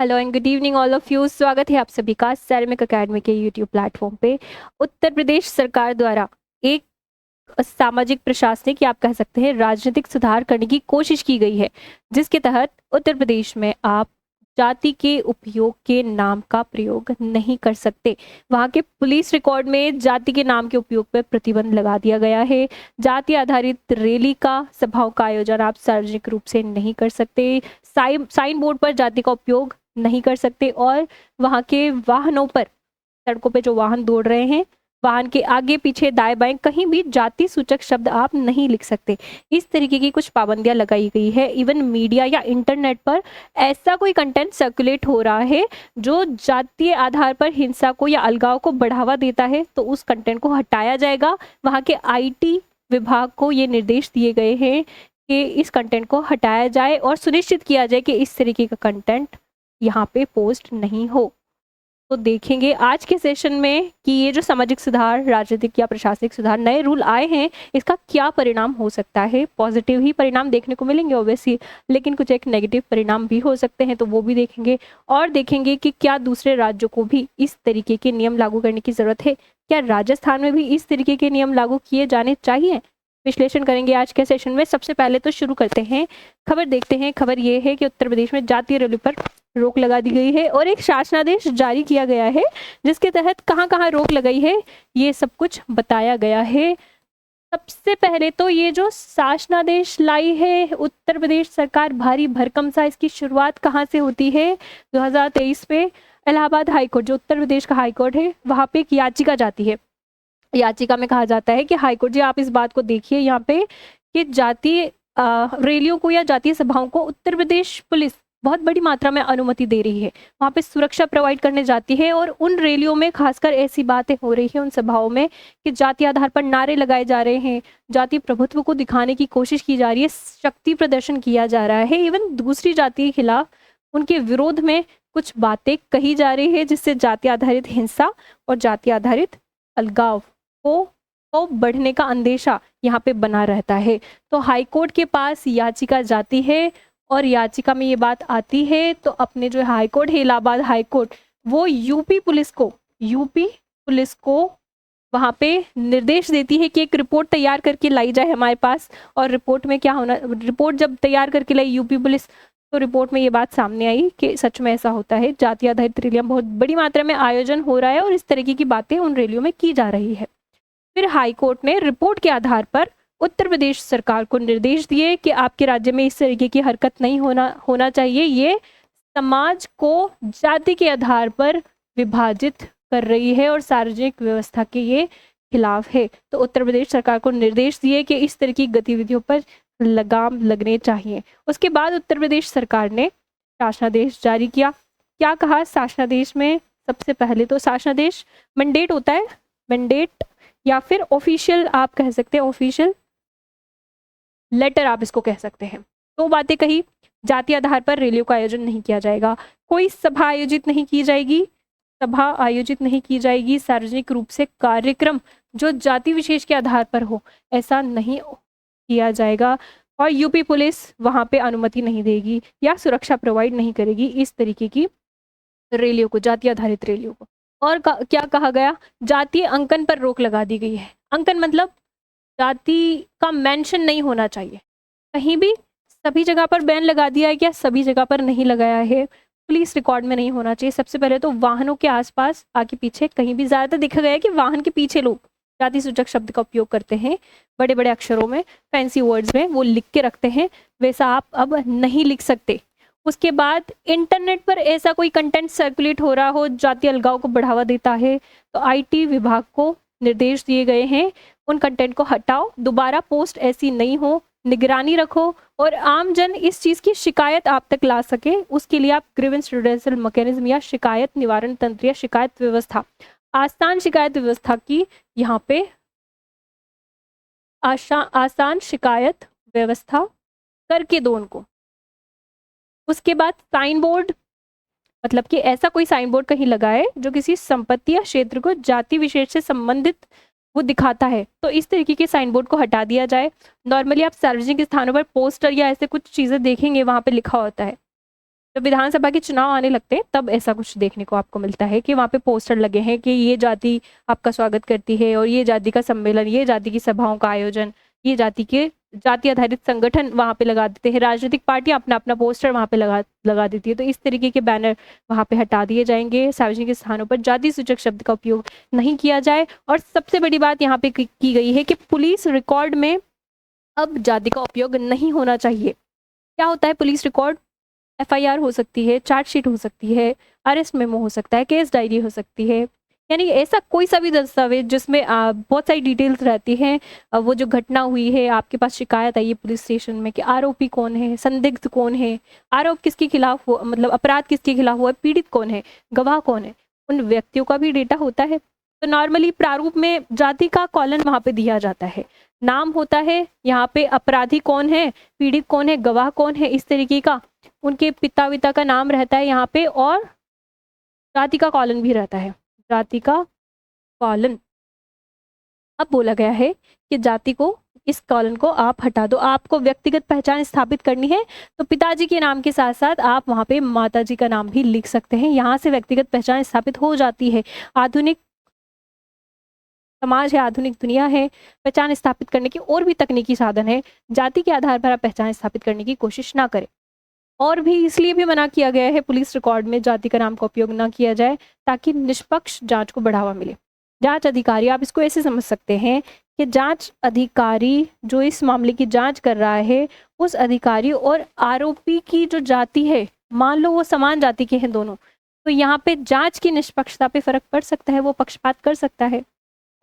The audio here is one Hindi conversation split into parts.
Hello and good evening all of you. स्वागत है आप सभी का सैरमिक एकेडमी के यूट्यूब प्लेटफॉर्म पे। उत्तर प्रदेश सरकार द्वारा एक सामाजिक प्रशासनिक या आप कह सकते हैं राजनीतिक सुधार करने की कोशिश की गई है, जिसके तहत उत्तर प्रदेश में आप जाति के उपयोग के नाम का प्रयोग नहीं कर सकते। वहाँ के पुलिस रिकॉर्ड में जाति के नाम के उपयोग पर प्रतिबंध लगा दिया गया है। जाति आधारित रैली का सभाओं का आयोजन आप सार्वजनिक रूप से नहीं कर सकते। साइन बोर्ड पर जाति का उपयोग नहीं कर सकते और वहाँ के वाहनों पर, सड़कों पे जो वाहन दौड़ रहे हैं, वाहन के आगे पीछे दाएं बाएं कहीं भी जाति सूचक शब्द आप नहीं लिख सकते। इस तरीके की कुछ पाबंदियां लगाई गई है। इवन मीडिया या इंटरनेट पर ऐसा कोई कंटेंट सर्कुलेट हो रहा है जो जातीय आधार पर हिंसा को या अलगाव को बढ़ावा देता है, तो उस कंटेंट को हटाया जाएगा। वहाँ के आईटी विभाग को ये निर्देश दिए गए हैं कि इस कंटेंट को हटाया जाए और सुनिश्चित किया जाए कि इस तरीके का कंटेंट यहाँ पे पोस्ट नहीं हो। तो देखेंगे आज के सेशन में कि ये जो सामाजिक सुधार, राजनीतिक या प्रशासनिक सुधार, नए रूल आए हैं, इसका क्या परिणाम हो सकता है। पॉजिटिव ही परिणाम देखने को मिलेंगे ऑब्वियसली, लेकिन कुछ एक नेगेटिव परिणाम भी हो सकते हैं, तो वो भी देखेंगे। और देखेंगे कि क्या दूसरे राज्यों को भी इस तरीके के नियम लागू करने की जरूरत है, क्या राजस्थान में भी इस तरीके के नियम लागू किए जाने चाहिए। विश्लेषण करेंगे आज के सेशन में। सबसे पहले तो शुरू करते हैं, खबर देखते हैं। खबर ये है कि उत्तर प्रदेश में जातीय रैली पर रोक लगा दी गई है और एक शासनादेश जारी किया गया है, जिसके तहत कहां कहां रोक लगाई है ये सब कुछ बताया गया है। सबसे पहले तो ये जो शासनादेश लाई है उत्तर प्रदेश सरकार भारी भरकम सा, इसकी शुरुआत कहाँ से होती है। 2023 में इलाहाबाद हाईकोर्ट, जो उत्तर प्रदेश का हाईकोर्ट है, वहां पे एक याचिका जाती है। याचिका में कहा जाता है कि हाईकोर्ट जी आप इस बात को देखिए यहाँ पे कि जातीय रैलियों को या जातीय सभाओं को उत्तर प्रदेश पुलिस बहुत बड़ी मात्रा में अनुमति दे रही है, वहाँ पे सुरक्षा प्रोवाइड करने जाती है। और उन रैलियों में खासकर ऐसी बातें हो रही है, उन सभाओं में, कि जातीय आधार पर नारे लगाए जा रहे हैं, जातीय प्रभुत्व को दिखाने की कोशिश की जा रही है, शक्ति प्रदर्शन किया जा रहा है। इवन दूसरी जाति के खिलाफ, उनके विरोध में कुछ बातें कही जा रही है, जिससे जाति आधारित हिंसा और जाति आधारित अलगाव को बढ़ने का अंदेशा यहाँ पे बना रहता है। तो हाईकोर्ट के पास याचिका जाती है और याचिका में ये बात आती है, तो अपने जो हाईकोर्ट है, इलाहाबाद हाईकोर्ट, वो यूपी पुलिस को वहाँ पे निर्देश देती है कि एक रिपोर्ट तैयार करके लाई जाए हमारे पास। और रिपोर्ट में क्या होना, रिपोर्ट जब तैयार करके लाई यूपी पुलिस, तो रिपोर्ट में ये बात सामने आई कि सच में ऐसा होता है, जाति आधारित रैलियां बहुत बड़ी मात्रा में आयोजन हो रहा है और इस तरीके की बातें उन रैलियों में की जा रही है। फिर हाईकोर्ट ने रिपोर्ट के आधार पर उत्तर प्रदेश सरकार को निर्देश दिए कि आपके राज्य में इस तरीके की हरकत नहीं होना चाहिए, ये समाज को जाति के आधार पर विभाजित कर रही है और सार्वजनिक व्यवस्था के ये खिलाफ है। तो उत्तर प्रदेश सरकार को निर्देश दिए कि इस तरह की गतिविधियों पर लगाम लगने चाहिए। उसके बाद उत्तर प्रदेश सरकार ने शासनादेश जारी किया। क्या कहा शासनादेश में? सबसे पहले तो शासनादेश मैंडेट होता है, मैंडेट या फिर ऑफिशियल आप कह सकते हैं, ऑफिशियल लेटर आप इसको कह सकते हैं। दो बातें कही, जाति आधार पर रैलियों का आयोजन नहीं किया जाएगा, कोई सभा आयोजित नहीं की जाएगी, सार्वजनिक रूप से कार्यक्रम जो जाति विशेष के आधार पर हो ऐसा नहीं किया जाएगा, और यूपी पुलिस वहां पे अनुमति नहीं देगी या सुरक्षा प्रोवाइड नहीं करेगी इस तरीके की रैलियों को, जाति आधारित रैलियों को। और क्या कहा गया? जातीय अंकन पर रोक लगा दी गई है। अंकन मतलब जाति का मेंशन नहीं होना चाहिए कहीं भी। सभी जगह पर बैन लगा दिया है क्या? सभी जगह पर नहीं लगाया है। पुलिस रिकॉर्ड में नहीं होना चाहिए। सबसे पहले तो वाहनों के आसपास, आगे पीछे, कहीं भी ज्यादातर देखा गया है कि वाहन के पीछे लोग जाति सूचक शब्द का उपयोग करते हैं, बड़े बड़े अक्षरों में, फैंसी वर्ड्स में वो लिख के रखते हैं, वैसा आप अब नहीं लिख सकते। उसके बाद इंटरनेट पर ऐसा कोई कंटेंट सर्कुलेट हो रहा हो जातीय अलगाव को बढ़ावा देता है, तो आईटी विभाग को निर्देश दिए गए हैं, उन कंटेंट को हटाओ, दोबारा पोस्ट ऐसी नहीं हो, निगरानी रखो और आम जन इस चीज की शिकायत आप तक ला सके, उसके लिए आप ग्रीवेंस रिड्रेसल मैकेनिज्म या शिकायत निवारण तंत्र या शिकायत व्यवस्था, आसान शिकायत व्यवस्था की यहाँ पे आसान शिकायत व्यवस्था करके दो उनको। उसके बाद साइन बोर्ड, मतलब कि ऐसा कोई साइन बोर्ड कहीं लगाए जो किसी संपत्ति या क्षेत्र को जाति विशेष से संबंधित वो दिखाता है, तो इस तरीके के साइन बोर्ड को हटा दिया जाए। नॉर्मली आप सार्वजनिक स्थानों पर पोस्टर या ऐसे कुछ चीजें देखेंगे, वहां पे लिखा होता है जब विधानसभा के चुनाव आने लगते हैं तब ऐसा कुछ देखने को आपको मिलता है कि वहाँ पे पोस्टर लगे हैं कि ये जाति आपका स्वागत करती है, और ये जाति का सम्मेलन, ये जाति की सभाओं का आयोजन, ये जाति के जाति आधारित संगठन वहाँ पे लगा देते हैं, राजनीतिक पार्टियां अपना अपना पोस्टर वहाँ पे लगा देती है। तो इस तरीके के बैनर वहाँ पे हटा दिए जाएंगे। सार्वजनिक स्थानों पर जाति सूचक शब्द का उपयोग नहीं किया जाए। और सबसे बड़ी बात यहाँ पे की गई है कि पुलिस रिकॉर्ड में अब जाति का उपयोग नहीं होना चाहिए। क्या होता है पुलिस रिकॉर्ड? एफआईआर हो सकती है, चार्जशीट हो सकती है, अरेस्ट मेमो हो सकता है, केस डायरी हो सकती है, यानी ऐसा कोई सा भी दस्तावेज जिसमें बहुत सारी डिटेल्स रहती हैं। वो जो घटना हुई है, आपके पास शिकायत आई है पुलिस स्टेशन में कि आरोपी कौन है, संदिग्ध कौन है, आरोप किसके खिलाफ हुआ, मतलब अपराध किसके खिलाफ हुआ है, पीड़ित कौन है, गवाह कौन है, उन व्यक्तियों का भी डेटा होता है। तो नॉर्मली प्रारूप में जाति का कॉलन वहाँ पे दिया जाता है, नाम होता है, यहाँ पे अपराधी कौन है, पीड़ित कौन है, गवाह कौन है, इस तरीके का उनके पिता का नाम रहता है यहाँ पे, और जाति का कॉलन भी रहता है, जाति का कॉलन। अब बोला गया है कि जाति को, इस कॉलन को आप हटा दो। आपको व्यक्तिगत पहचान स्थापित करनी है तो पिताजी के नाम के साथ साथ आप वहाँ पे माताजी का नाम भी लिख सकते हैं। यहाँ से व्यक्तिगत पहचान स्थापित हो जाती है। आधुनिक समाज है, आधुनिक दुनिया है, पहचान स्थापित करने की और भी तकनीकी साधन है। जाति के आधार पर आप पहचान स्थापित करने की कोशिश ना करें। और भी इसलिए भी मना किया गया है पुलिस रिकॉर्ड में जाति का नाम का उपयोग ना किया जाए, ताकि निष्पक्ष जांच को बढ़ावा मिले। जांच अधिकारी, आप इसको ऐसे समझ सकते हैं कि जांच अधिकारी जो इस मामले की जांच कर रहा है, उस अधिकारी और आरोपी की जो जाति है, मान लो वो समान जाति के हैं दोनों, तो यहाँ पे जांच की निष्पक्षता पे फर्क पड़ सकता है, वो पक्षपात कर सकता है।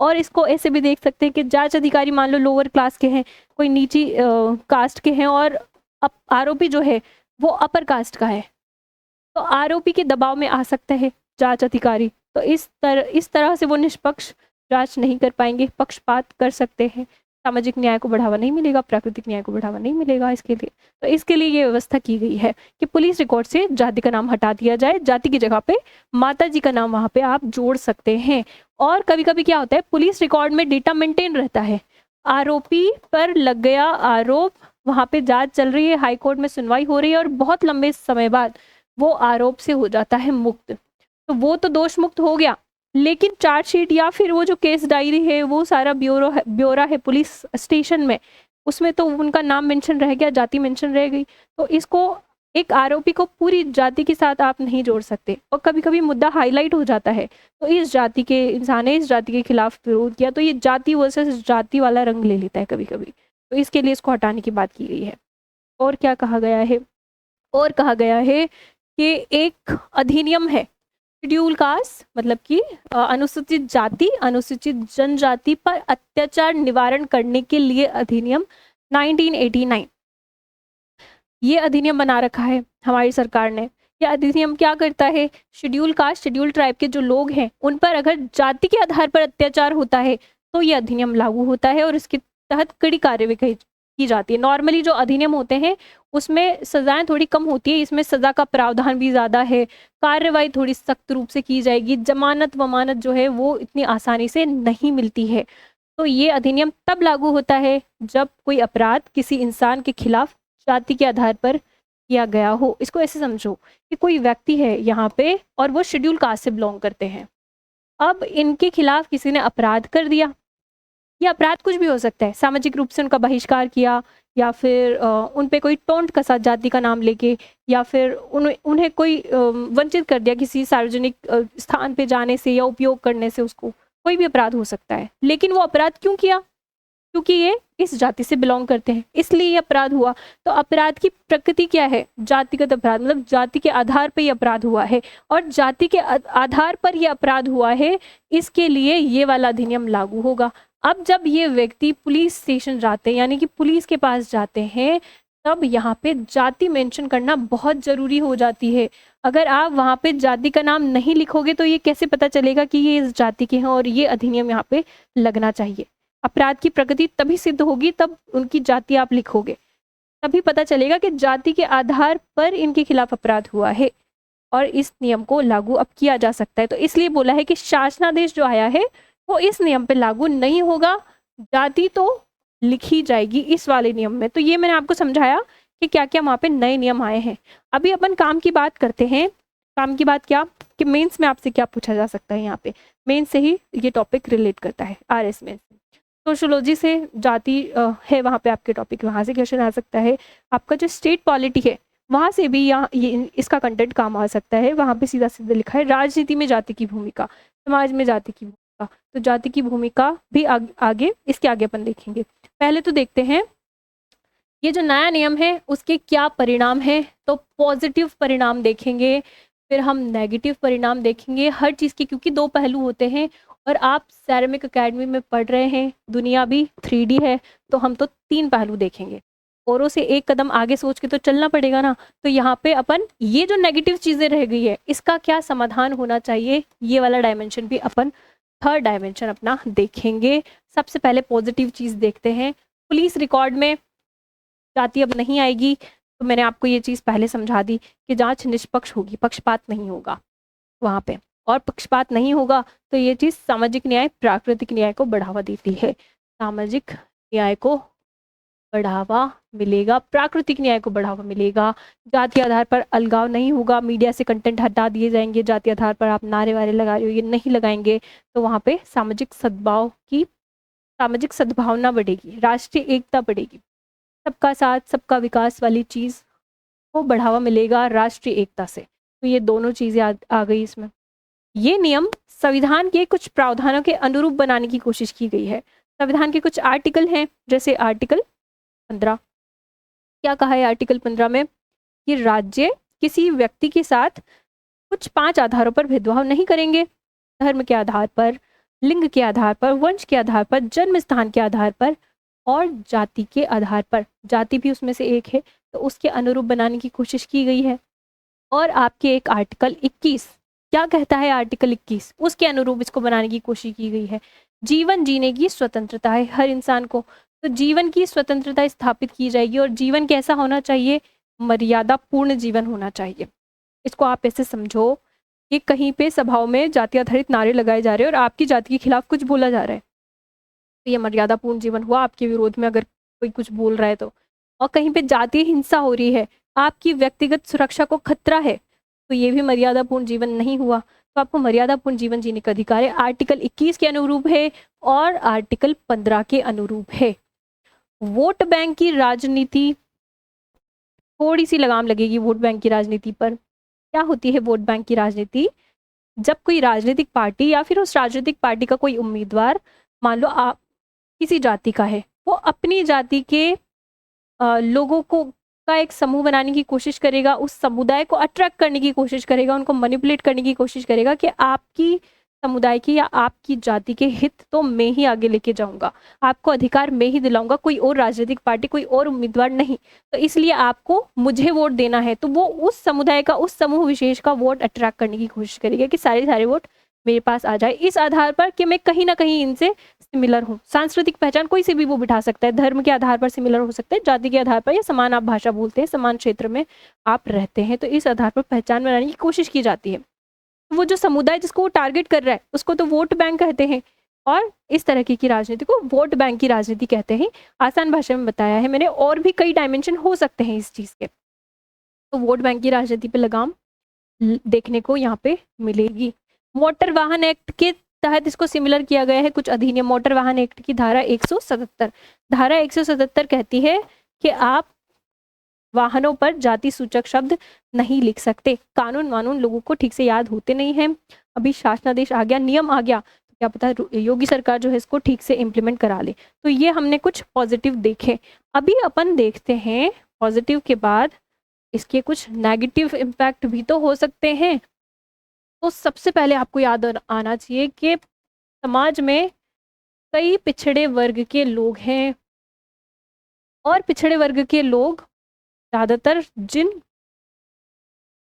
और इसको ऐसे भी देख सकते हैं कि जांच अधिकारी मान लो लोअर क्लास के हैं, कोई नीची कास्ट के हैं, और आरोपी जो है वो अपर कास्ट का है, तो आरोपी के दबाव में आ सकता है जांच अधिकारी। तो इस तरह से वो निष्पक्ष जांच नहीं कर पाएंगे, पक्षपात कर सकते हैं, सामाजिक न्याय को बढ़ावा नहीं मिलेगा, प्राकृतिक न्याय को बढ़ावा नहीं मिलेगा इसके लिए। तो इसके लिए ये व्यवस्था की गई है कि पुलिस रिकॉर्ड से जाति का नाम हटा दिया जाए, जाति की जगह पे माता जी का नाम वहाँ पे आप जोड़ सकते हैं। और कभी कभी क्या होता है, पुलिस रिकॉर्ड में डेटा मेंटेन रहता है, आरोपी पर लग गया आरोप, वहाँ पे जांच चल रही है, हाई कोर्ट में सुनवाई हो रही है, और बहुत लंबे समय बाद वो आरोप से हो जाता है मुक्त, तो वो तो दोष मुक्त हो गया, लेकिन चार्जशीट या फिर वो जो केस डायरी है, वो सारा ब्यौरा है पुलिस स्टेशन में, उसमें तो उनका नाम मेंशन रह गया, जाति मेंशन रह गई। तो इसको, एक आरोपी को पूरी जाति के साथ आप नहीं जोड़ सकते। और कभी कभी मुद्दा हाईलाइट हो जाता है, तो इस जाति के इंसान ने इस जाति के खिलाफ विरोध किया, तो ये जाति वर्सेस जाति वाला रंग ले लेता है कभी कभी, तो इसके लिए इसको हटाने की बात की गई है। और क्या कहा गया है? और कहा गया है कि एक अधिनियम है, शेड्यूल कास्ट, मतलब कि अनुसूचित जाति, अनुसूचित जनजाति पर अत्याचार निवारण करने के लिए अधिनियम 1989, ये अधिनियम बना रखा है हमारी सरकार ने। ये अधिनियम क्या करता है? शेड्यूल कास्ट, शेड्यूल ट्राइब के जो लोग हैं, उन पर अगर जाति के आधार पर अत्याचार होता है तो ये अधिनियम लागू होता है और इसके तहत कड़ी कार्यवाही की जाती है। नॉर्मली जो अधिनियम होते हैं उसमें सजाएं थोड़ी कम होती है, इसमें सजा का प्रावधान भी ज़्यादा है, कार्रवाई थोड़ी सख्त रूप से की जाएगी, जमानत वमानत जो है वो इतनी आसानी से नहीं मिलती है। तो ये अधिनियम तब लागू होता है जब कोई अपराध किसी इंसान के खिलाफ जाति के आधार पर किया गया हो। इसको ऐसे समझो कि कोई व्यक्ति है यहाँ पे और वो शेड्यूल कास्ट से बिलोंग करते हैं, अब इनके खिलाफ किसी ने अपराध कर दिया, ये अपराध कुछ भी हो सकता है, सामाजिक रूप से उनका बहिष्कार किया, या फिर उन पे कोई टोंट कसा जाति का नाम लेके, या फिर उन्हें कोई वंचित कर दिया किसी सार्वजनिक स्थान पे जाने से या उपयोग करने से, उसको कोई भी अपराध हो सकता है। लेकिन वो अपराध क्यों किया? क्योंकि ये इस जाति से बिलोंग करते हैं, इसलिए ये अपराध हुआ। तो अपराध की प्रकृति क्या है? जातिगत अपराध, मतलब जाति के आधार पर ये अपराध हुआ है, और जाति के आधार पर ये अपराध हुआ है, इसके लिए ये वाला अधिनियम लागू होगा। अब जब ये व्यक्ति पुलिस स्टेशन जाते हैं, यानी कि पुलिस के पास जाते हैं, तब यहाँ पे जाति मेंशन करना बहुत जरूरी हो जाती है। अगर आप वहाँ पे जाति का नाम नहीं लिखोगे तो ये कैसे पता चलेगा कि ये इस जाति के हैं और ये अधिनियम यहाँ पे लगना चाहिए। अपराध की प्रकृति तभी सिद्ध होगी तब उनकी जाति आप लिखोगे, तभी पता चलेगा कि जाति के आधार पर इनके खिलाफ अपराध हुआ है और इस नियम को लागू अब किया जा सकता है। तो इसलिए बोला है कि शासनादेश जो आया है वो इस नियम पे लागू नहीं होगा, जाति तो लिखी जाएगी इस वाले नियम में। तो ये मैंने आपको समझाया कि क्या क्या वहाँ पे नए नियम आए हैं। अभी अपन काम की बात करते हैं। काम की बात क्या कि मेंस में आपसे क्या पूछा जा सकता है। यहाँ पे मेंस से ही ये टॉपिक रिलेट करता है। RS में सोशियोलॉजी से जाति है, वहाँ पे आपके टॉपिक वहाँ से क्वेश्चन आ सकता है। आपका जो स्टेट पॉलिटी है वहाँ से भी यहाँ ये इसका कंटेंट काम आ सकता है। वहाँ पे सीधा सीधा लिखा है राजनीति में जाति की भूमिका, समाज में जाति की भूमिका। तो जाति की भूमिका भी आगे इसके आगे अपन देखेंगे। पहले तो देखते हैं ये जो नया नियम है उसके क्या परिणाम है। तो पॉजिटिव परिणाम देखेंगे, फिर हम नेगेटिव परिणाम देखेंगे हर चीज़ के, क्योंकि दो पहलू होते हैं और आप सैरेमिक एकेडमी में पढ़ रहे हैं, दुनिया भी 3D है, तो हम तो 3 पहलू देखेंगे। औरों से एक कदम आगे सोच के तो चलना पड़ेगा ना। तो यहाँ पे अपन ये जो नेगेटिव चीज़ें रह गई है इसका क्या समाधान होना चाहिए, ये वाला डायमेंशन भी अपन थर्ड डायमेंशन अपना देखेंगे। सबसे पहले पॉजिटिव चीज़ देखते हैं। पुलिस रिकॉर्ड में जाति अब नहीं आएगी। तो मैंने आपको ये चीज़ पहले समझा दी कि जांच निष्पक्ष होगी, पक्षपात नहीं होगा वहाँ पे, और पक्षपात नहीं होगा तो ये चीज़ सामाजिक न्याय प्राकृतिक न्याय को बढ़ावा देती है। सामाजिक न्याय को बढ़ावा मिलेगा, प्राकृतिक न्याय को बढ़ावा मिलेगा। जाति आधार पर अलगाव नहीं होगा, मीडिया से कंटेंट हटा दिए जाएंगे। जाति आधार पर आप नारे वारे लगा रहे हो, ये नहीं लगाएंगे। तो वहाँ पे सामाजिक सद्भावना बढ़ेगी, राष्ट्रीय एकता बढ़ेगी, सबका साथ सबका विकास वाली चीज़ को बढ़ावा मिलेगा राष्ट्रीय एकता से। तो ये दोनों चीज़ें आ गई इसमें। ये नियम संविधान के कुछ प्रावधानों के अनुरूप बनाने की कोशिश की गई है। संविधान के कुछ आर्टिकल हैं, जैसे आर्टिकल 15। क्या कहा है आर्टिकल 15 में कि राज्य किसी व्यक्ति के साथ कुछ 5 आधारों पर भेदभाव नहीं करेंगे। धर्म के आधार पर, लिंग के आधार पर, वंश के आधार पर, जन्म स्थान के आधार पर और जाति के आधार पर। जाति भी उसमें से एक है, तो उसके अनुरूप बनाने की कोशिश की गई है। और आपके एक आर्टिकल 21 क्या कहता है, आर्टिकल 21 उसके अनुरूप इसको बनाने की कोशिश की गई है। जीवन जीने की स्वतंत्रता है हर इंसान को, तो जीवन की स्वतंत्रता स्थापित की जाएगी। और जीवन कैसा होना चाहिए, मर्यादा पूर्ण जीवन होना चाहिए। इसको आप ऐसे समझो कि कहीं पे सभाओं में जाति आधारित नारे लगाए जा रहे हैं और आपकी जाति के खिलाफ कुछ बोला जा रहा है, तो ये मर्यादापूर्ण जीवन हुआ। आपके विरोध में अगर कोई कुछ बोल रहा है तो, और कहीं पे जातीय हिंसा हो रही है, आपकी व्यक्तिगत सुरक्षा को खतरा है, तो ये भी मर्यादापूर्ण जीवन नहीं हुआ। तो आपको मर्यादापूर्ण जीवन जीने का अधिकार है, आर्टिकल 21 के अनुरूप है और आर्टिकल 15 के अनुरूप है। वोट बैंक की राजनीति, थोड़ी सी लगाम लगेगी वोट बैंक की राजनीति पर। क्या होती है वोट बैंक की राजनीति, जब कोई राजनीतिक पार्टी या फिर उस राजनीतिक पार्टी का कोई उम्मीदवार, मान लो आप किसी जाति का है, वो अपनी जाति के लोगों को का एक समूह बनाने की कोशिश करेगा, उस समुदाय को अट्रैक्ट करने की कोशिश करेगा, उनको मैनिपुलेट करने की कोशिश करेगा कि आपकी समुदाय की या आपकी जाति के हित तो मैं ही आगे लेके जाऊंगा, आपको अधिकार मैं ही दिलाऊंगा, कोई और राजनीतिक पार्टी, कोई और उम्मीदवार नहीं, तो इसलिए आपको मुझे वोट देना है। तो वो उस समुदाय का, उस समूह विशेष का वोट अट्रैक्ट करने की कोशिश करेगा कि सारे वोट मेरे पास आ जाए, इस आधार पर कि मैं कहीं ना कहीं इनसे सिमिलर हूँ। सांस्कृतिक पहचान कोई से भी वो बिठा सकता है, धर्म के आधार पर सिमिलर हो सकता है, जाति के आधार पर, या समान आप भाषा बोलते हैं, समान क्षेत्र में आप रहते हैं, तो इस आधार पर पहचान बनाने की कोशिश की जाती है। वो जो समुदाय जिसको वो टारगेट कर रहा है उसको तो वोट बैंक कहते हैं, और इस तरह की राजनीति को वोट बैंक की राजनीति कहते हैं। आसान भाषा में बताया है मैंने, और भी कई डायमेंशन हो सकते हैं इस चीज़ के। तो वोट बैंक की राजनीति पे लगाम देखने को यहाँ पे मिलेगी। मोटर वाहन एक्ट के तहत इसको सिमिलर किया गया है कुछ अधिनियम। मोटर वाहन एक्ट की धारा 177, धारा 177 कहती है कि आप वाहनों पर जाति सूचक शब्द नहीं लिख सकते। कानून वानून लोगों को ठीक से याद होते नहीं हैं। अभी शासनादेश आ गया, नियम आ गया, तो क्या पता योगी सरकार जो है इसको ठीक से इम्प्लीमेंट करा ले। तो ये हमने कुछ पॉजिटिव देखे। अभी अपन देखते हैं पॉजिटिव के बाद इसके कुछ नेगेटिव इम्पैक्ट भी तो हो सकते हैं। तो सबसे पहले आपको याद आना चाहिए कि समाज में कई पिछड़े वर्ग के लोग हैं, और पिछड़े वर्ग के लोग ज़्यादातर जिन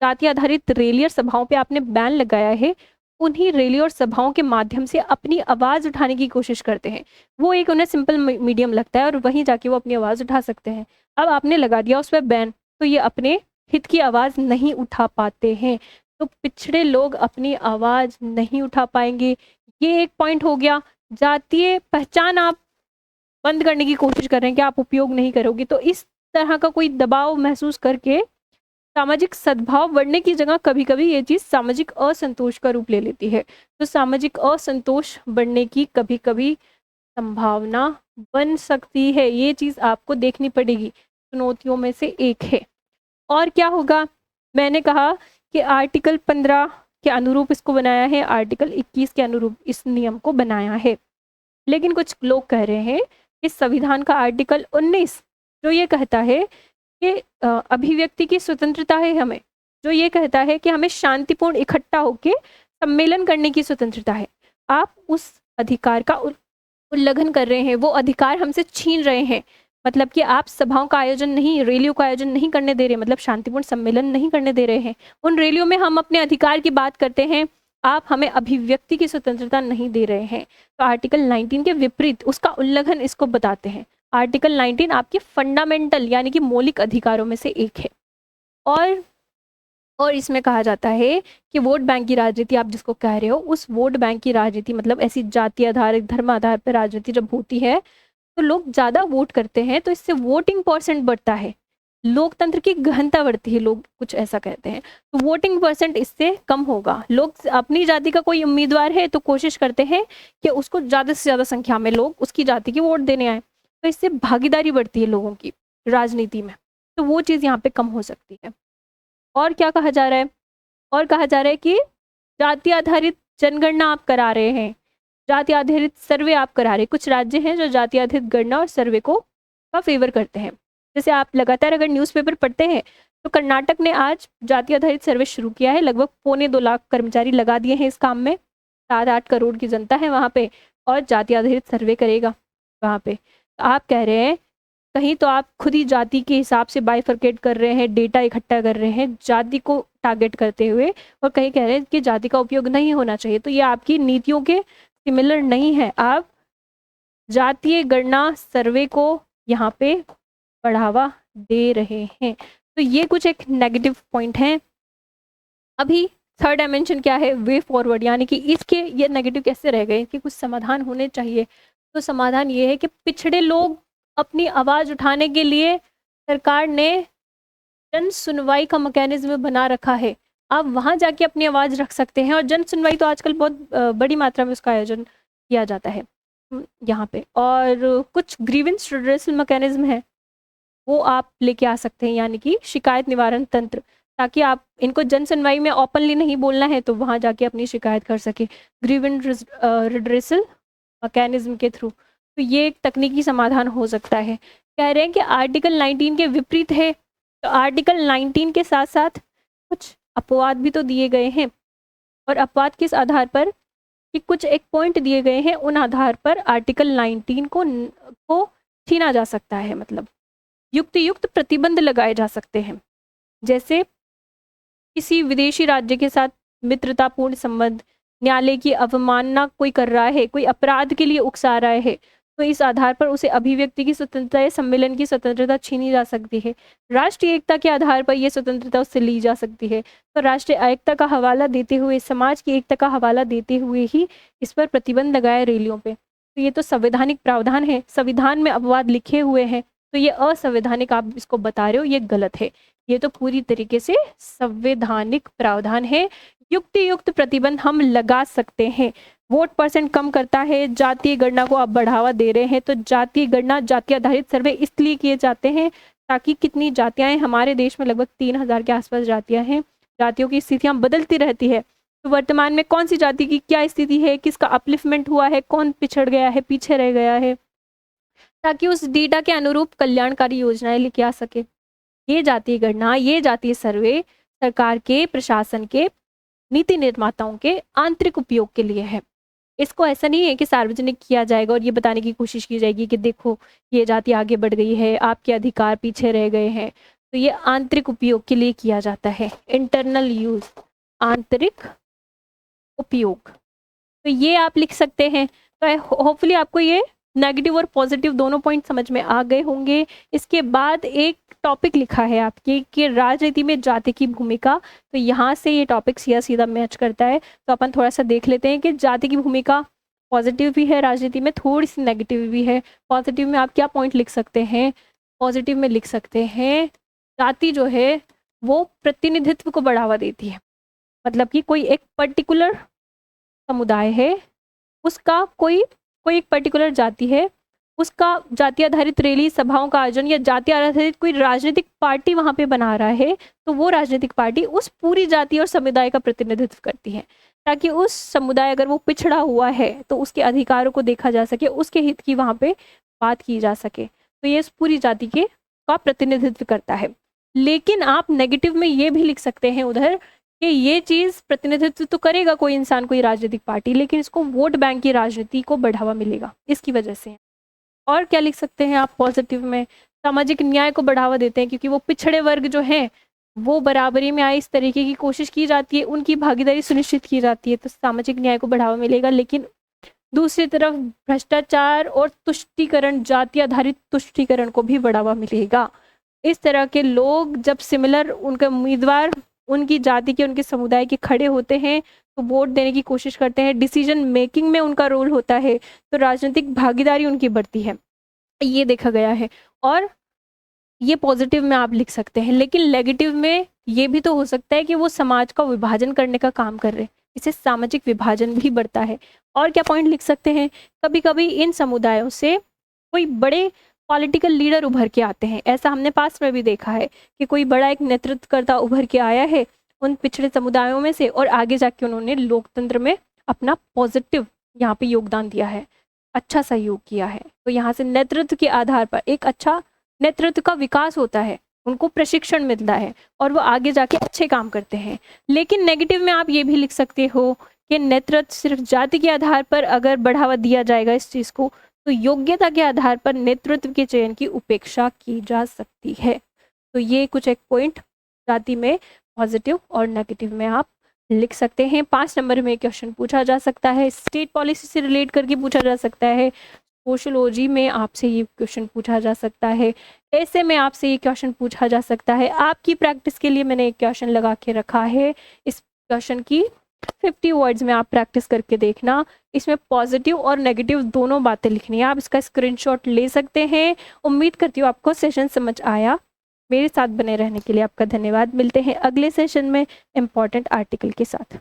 जाति आधारित रैली और सभाओं पे आपने बैन लगाया है, उन्हीं रैली और सभाओं के माध्यम से अपनी आवाज़ उठाने की कोशिश करते हैं। वो एक उन्हें सिंपल मीडियम लगता है और वहीं जाके वो अपनी आवाज़ उठा सकते हैं। अब आपने लगा दिया उस पर बैन, तो ये अपने हित की आवाज़ नहीं उठा पाते हैं, तो पिछड़े लोग अपनी आवाज़ नहीं उठा पाएंगे। ये एक पॉइंट हो गया। जातीय पहचान आप बंद करने की कोशिश कर रहे हैं कि आप उपयोग नहीं करोगे, तो इस तरह का कोई दबाव महसूस करके सामाजिक सद्भाव बढ़ने की जगह कभी कभी ये चीज सामाजिक असंतोष का रूप ले लेती है। तो सामाजिक असंतोष बढ़ने की कभी कभी संभावना बन सकती है, ये चीज आपको देखनी पड़ेगी, चुनौतियों में से एक है। और क्या होगा, मैंने कहा कि आर्टिकल 15 के अनुरूप इसको बनाया है, आर्टिकल 21 के अनुरूप इस नियम को बनाया है। लेकिन कुछ लोग कह रहे हैं कि संविधान का आर्टिकल 19 जो ये कहता है कि अभिव्यक्ति की स्वतंत्रता है हमें, जो ये कहता है कि हमें शांतिपूर्ण इकट्ठा होकर सम्मेलन करने की स्वतंत्रता है, आप उस अधिकार का उल्लंघन कर रहे हैं, वो अधिकार हमसे छीन रहे हैं। मतलब कि आप सभाओं का आयोजन नहीं, रैलियों का आयोजन नहीं करने दे रहे, मतलब शांतिपूर्ण सम्मेलन नहीं करने दे रहे हैं। उन रैलियों में हम अपने अधिकार की बात करते हैं, आप हमें अभिव्यक्ति की स्वतंत्रता नहीं दे रहे हैं। तो आर्टिकल 19 के विपरीत उसका उल्लंघन इसको बताते हैं। आर्टिकल 19 आपके फंडामेंटल यानी कि मौलिक अधिकारों में से एक है। और इसमें कहा जाता है कि वोट बैंक की राजनीति, आप जिसको कह रहे हो, उस वोट बैंक की राजनीति मतलब ऐसी जाति आधारित धर्म आधार पर राजनीति जब होती है तो लोग ज़्यादा वोट करते हैं, तो इससे वोटिंग परसेंट बढ़ता है, लोकतंत्र की गहनता बढ़ती है, लोग कुछ ऐसा कहते हैं। तो वोटिंग परसेंट इससे कम होगा। लोग अपनी जाति का कोई उम्मीदवार है तो कोशिश करते हैं कि उसको ज़्यादा से ज़्यादा संख्या में लोग उसकी जाति की वोट देने आए, तो इससे भागीदारी बढ़ती है लोगों की राजनीति में, तो वो चीज़ यहाँ पे कम हो सकती है। और क्या कहा जा रहा है, और कहा जा रहा है कि जाति आधारित जनगणना आप करा रहे हैं, जाति आधारित सर्वे आप करा रहे हैं। कुछ राज्य हैं जो जाति आधारित गणना और सर्वे को का फेवर करते हैं। जैसे आप लगातार अगर न्यूज़पेपर पढ़ते हैं तो कर्नाटक ने आज जाति आधारित सर्वे शुरू किया है, लगभग 2.25 लाख कर्मचारी लगा दिए हैं इस काम में, 7-8 करोड़ की जनता है वहाँ पे और जाति आधारित सर्वे करेगा वहाँ पे। तो आप कह रहे हैं कहीं तो आप खुद ही जाति के हिसाब से बाइफरकेट कर रहे हैं, डेटा इकट्ठा कर रहे हैं जाति को टारगेट करते हुए, और कहीं कह रहे हैं कि जाति का उपयोग नहीं होना चाहिए। तो ये आपकी नीतियों के सिमिलर नहीं है, आप जातीय गणना सर्वे को यहाँ पे बढ़ावा दे रहे हैं। तो ये कुछ एक नेगेटिव पॉइंट है। अभी थर्ड डायमेंशन क्या है, वे फॉरवर्ड, यानी कि इसके ये नेगेटिव कैसे रह गए, कि कुछ समाधान होने चाहिए। तो समाधान ये है कि पिछड़े लोग अपनी आवाज़ उठाने के लिए सरकार ने जन सुनवाई का मैकेनिज्म बना रखा है, आप वहाँ जाके अपनी आवाज़ रख सकते हैं। और जन सुनवाई तो आजकल बहुत बड़ी मात्रा में उसका आयोजन किया जाता है यहाँ पे। और कुछ ग्रीवेंस रिड्रेसल मैकेनिज्म है वो आप लेके आ सकते हैं, यानी कि शिकायत निवारण तंत्र, ताकि आप इनको जन सुनवाई में ओपनली नहीं बोलना है तो वहाँ जाके अपनी शिकायत कर सके ग्रीवेंस रिड्रेसल मैकेनिज्म के थ्रू। तो ये एक तकनीकी समाधान हो सकता है। कह रहे हैं कि आर्टिकल 19 के विपरीत है, तो आर्टिकल 19 के साथ साथ कुछ अपवाद भी तो दिए गए हैं, और अपवाद किस आधार पर, कि कुछ एक पॉइंट दिए गए हैं, उन आधार पर आर्टिकल 19 को छीना जा सकता है, मतलब युक्त प्रतिबंध लगाए जा सकते हैं। जैसे किसी विदेशी राज्य के साथ मित्रतापूर्ण संबंध, न्यायालय की अवमानना कोई कर रहा है, कोई अपराध के लिए उकसा रहा है, तो इस आधार पर उसे अभिव्यक्ति की स्वतंत्रता या सम्मेलन की स्वतंत्रता छीनी जा सकती है। राष्ट्रीय एकता के आधार पर यह स्वतंत्रता उससे ली जा सकती है। तो राष्ट्रीय एकता का हवाला देते हुए, समाज की एकता का हवाला देते हुए ही इस पर प्रतिबंध लगाए रैलियों पे। तो ये तो संवैधानिक प्रावधान है, संविधान में अपवाद लिखे हुए हैं, तो ये असंवैधानिक आप इसको बता रहे हो, ये गलत है। ये तो पूरी तरीके से संवैधानिक प्रावधान है, युक्त प्रतिबंध हम लगा सकते हैं। वोट परसेंट कम करता है, जातीय गणना को आप बढ़ावा दे रहे हैं, तो जातीय गणना, जाति आधारित सर्वे इसलिए किए जाते हैं ताकि कितनी जातियां हैं हमारे देश में, लगभग 3000 के आसपास जातियां हैं, जातियों की स्थितियां बदलती रहती है। तो वर्तमान में कौन सी जाति की क्या स्थिति है, किसका अपलिफ्टमेंट हुआ है, कौन पिछड़ गया है, पीछे रह गया है, ताकि उस डेटा के अनुरूप कल्याणकारी योजनाएं लेके आ सके। ये जातीय गणना, ये जातीय सर्वे सरकार के, प्रशासन के, नीति निर्माताओं के आंतरिक उपयोग के लिए है। इसको ऐसा नहीं है कि सार्वजनिक किया जाएगा और ये बताने की कोशिश की जाएगी कि देखो ये जाति आगे बढ़ गई है, आपके अधिकार पीछे रह गए हैं। तो ये आंतरिक उपयोग के लिए किया जाता है, इंटरनल यूज, आंतरिक उपयोग। तो ये आप लिख सकते हैं। तो होपफुली आपको ये नेगेटिव और पॉजिटिव दोनों पॉइंट समझ में आ गए होंगे। इसके बाद एक टॉपिक लिखा है आपके कि राजनीति में जाति की भूमिका, तो यहाँ से ये टॉपिक सीधा सीधा मैच करता है। तो अपन थोड़ा सा देख लेते हैं कि जाति की भूमिका पॉजिटिव भी है राजनीति में, थोड़ी सी नेगेटिव भी है। पॉजिटिव में आप क्या पॉइंट लिख सकते हैं पॉजिटिव में लिख सकते हैं, जाति जो है वो प्रतिनिधित्व को बढ़ावा देती है। मतलब कि कोई एक पर्टिकुलर समुदाय है, उसका कोई कोई एक पर्टिकुलर जाति है, उसका जाति आधारित रैली सभाओं का आयोजन या जाति आधारित कोई राजनीतिक पार्टी वहाँ पे बना रहा है, तो वो राजनीतिक पार्टी उस पूरी जाति और समुदाय का प्रतिनिधित्व करती है, ताकि उस समुदाय अगर वो पिछड़ा हुआ है तो उसके अधिकारों को देखा जा सके, उसके हित की वहाँ पे बात की जा सके। तो ये इस पूरी जाति के का प्रतिनिधित्व करता है। लेकिन आप नेगेटिव में ये भी लिख सकते हैं उधर कि ये चीज़ प्रतिनिधित्व तो करेगा कोई इंसान, कोई राजनीतिक पार्टी, लेकिन इसको वोट बैंक की राजनीति को बढ़ावा मिलेगा इसकी वजह से। और क्या लिख सकते हैं आप पॉजिटिव में, सामाजिक न्याय को बढ़ावा देते हैं, क्योंकि वो पिछड़े वर्ग जो हैं वो बराबरी में आए इस तरीके की कोशिश की जाती है, उनकी भागीदारी सुनिश्चित की जाती है, तो सामाजिक न्याय को बढ़ावा मिलेगा। लेकिन दूसरी तरफ भ्रष्टाचार और तुष्टीकरण, जाति आधारित तुष्टीकरण को भी बढ़ावा मिलेगा। इस तरह के लोग जब सिमिलर उनके उम्मीदवार उनकी जाति के, उनके समुदाय के खड़े होते हैं तो वोट देने की कोशिश करते हैं, डिसीजन मेकिंग में उनका रोल होता है, तो राजनीतिक भागीदारी उनकी बढ़ती है, ये देखा गया है। और ये पॉजिटिव में आप लिख सकते हैं। लेकिन नेगेटिव में ये भी तो हो सकता है कि वो समाज का विभाजन करने का काम कर रहे हैं, इससे सामाजिक विभाजन भी बढ़ता है। और क्या पॉइंट लिख सकते हैं, कभी कभी इन समुदायों से कोई बड़े पॉलिटिकल लीडर उभर के आते हैं, ऐसा हमने पास में भी देखा है कि कोई बड़ा एक नेतृत्वकर्ता उभर के आया है उन पिछड़े समुदायों में से, और आगे जाके उन्होंने लोकतंत्र में अपना पॉजिटिव यहाँ पे योगदान दिया है, अच्छा सहयोग किया है। तो यहाँ से नेतृत्व के आधार पर एक अच्छा नेतृत्व का विकास होता है, उनको प्रशिक्षण मिलता है और वो आगे जाके अच्छे काम करते हैं। लेकिन नेगेटिव में आप ये भी लिख सकते हो कि नेतृत्व सिर्फ जाति के आधार पर अगर बढ़ावा दिया जाएगा इस चीज़ को, तो योग्यता के आधार पर नेतृत्व के चयन की उपेक्षा की जा सकती है। तो ये कुछ एक पॉइंट जाति में पॉजिटिव और नेगेटिव में आप लिख सकते हैं। 5 नंबर में क्वेश्चन पूछा जा सकता है, स्टेट पॉलिसी से रिलेट करके पूछा जा सकता है, सोशोलॉजी में आपसे ये क्वेश्चन पूछा जा सकता है, ऐसे में आपसे ये क्वेश्चन पूछा जा सकता है। आपकी प्रैक्टिस के लिए मैंने एक क्वेश्चन लगा के रखा है, इस क्वेश्चन की 50 वर्ड्स में आप प्रैक्टिस करके देखना, इसमें पॉजिटिव और नेगेटिव दोनों बातें लिखनी है। आप इसका स्क्रीनशॉट ले सकते हैं। उम्मीद करती हूँ आपको सेशन समझ आया। मेरे साथ बने रहने के लिए आपका धन्यवाद। मिलते हैं अगले सेशन में इम्पॉर्टेंट आर्टिकल के साथ।